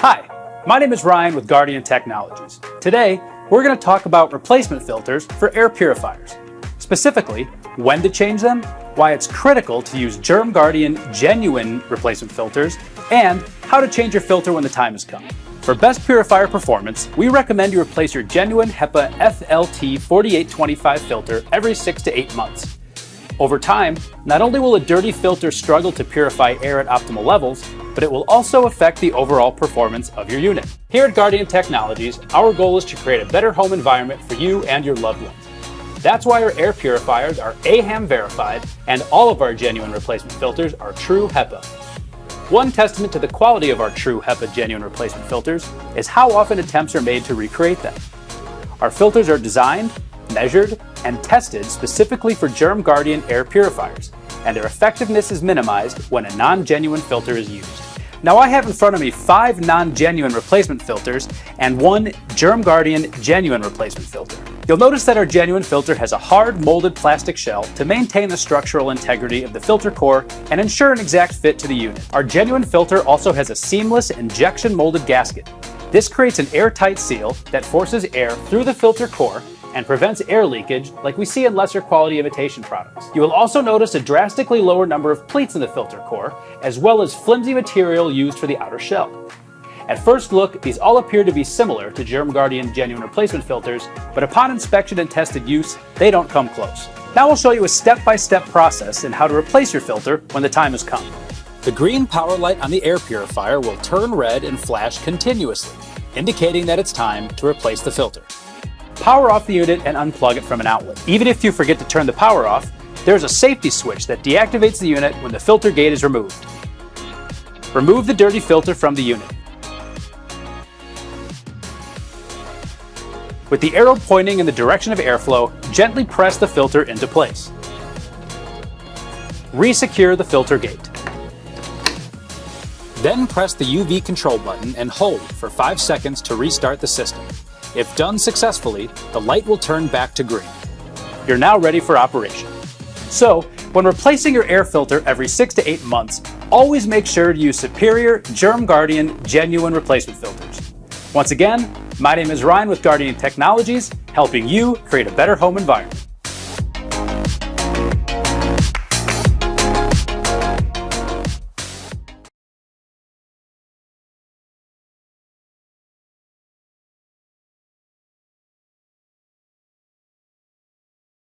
Hi, my name is Ryan with Guardian Technologies. Today, we're going to talk about replacement filters for air purifiers. Specifically, when to change them, why it's critical to use GermGuardian genuine replacement filters, and how to change your filter when the time has come. For best purifier performance, we recommend you replace your genuine HEPA FLT4825 filter every 6 to 8 months. Over time, not only will a dirty filter struggle to purify air at optimal levels, but it will also affect the overall performance of your unit. Here at Guardian Technologies, our goal is to create a better home environment for you and your loved ones. That's why our air purifiers are AHAM verified, and all of our genuine replacement filters are true HEPA. One testament to the quality of our true HEPA genuine replacement filters is how often attempts are made to recreate them. Our filters are designed, measured, and tested specifically for GermGuardian air purifiers, and their effectiveness is minimized when a non-genuine filter is used. Now I have in front of me 5 non-genuine replacement filters and 1 GermGuardian genuine replacement filter. You'll notice that our genuine filter has a hard molded plastic shell to maintain the structural integrity of the filter core and ensure an exact fit to the unit. Our genuine filter also has a seamless injection molded gasket. This creates an airtight seal that forces air through the filter core and prevents air leakage like we see in lesser quality imitation products. You will also notice a drastically lower number of pleats in the filter core, as well as flimsy material used for the outer shell. At first look, these all appear to be similar to GermGuardian genuine replacement filters, but upon inspection and tested use, they don't come close. Now I'll show you a step-by-step process in how to replace your filter when the time has come. The green power light on the air purifier will turn red and flash continuously, indicating that it's time to replace the filter. Power off the unit and unplug it from an outlet. Even if you forget to turn the power off, there's a safety switch that deactivates the unit when the filter gate is removed. Remove the dirty filter from the unit. With the arrow pointing in the direction of airflow, gently press the filter into place. Resecure the filter gate. Then press the UV control button and hold for 5 seconds to restart the system. If done successfully, the light will turn back to green. You're now ready for operation. So, when replacing your air filter every 6 to 8 months, always make sure to use superior GermGuardian genuine replacement filters. Once again, my name is Ryan with Guardian Technologies, helping you create a better home environment.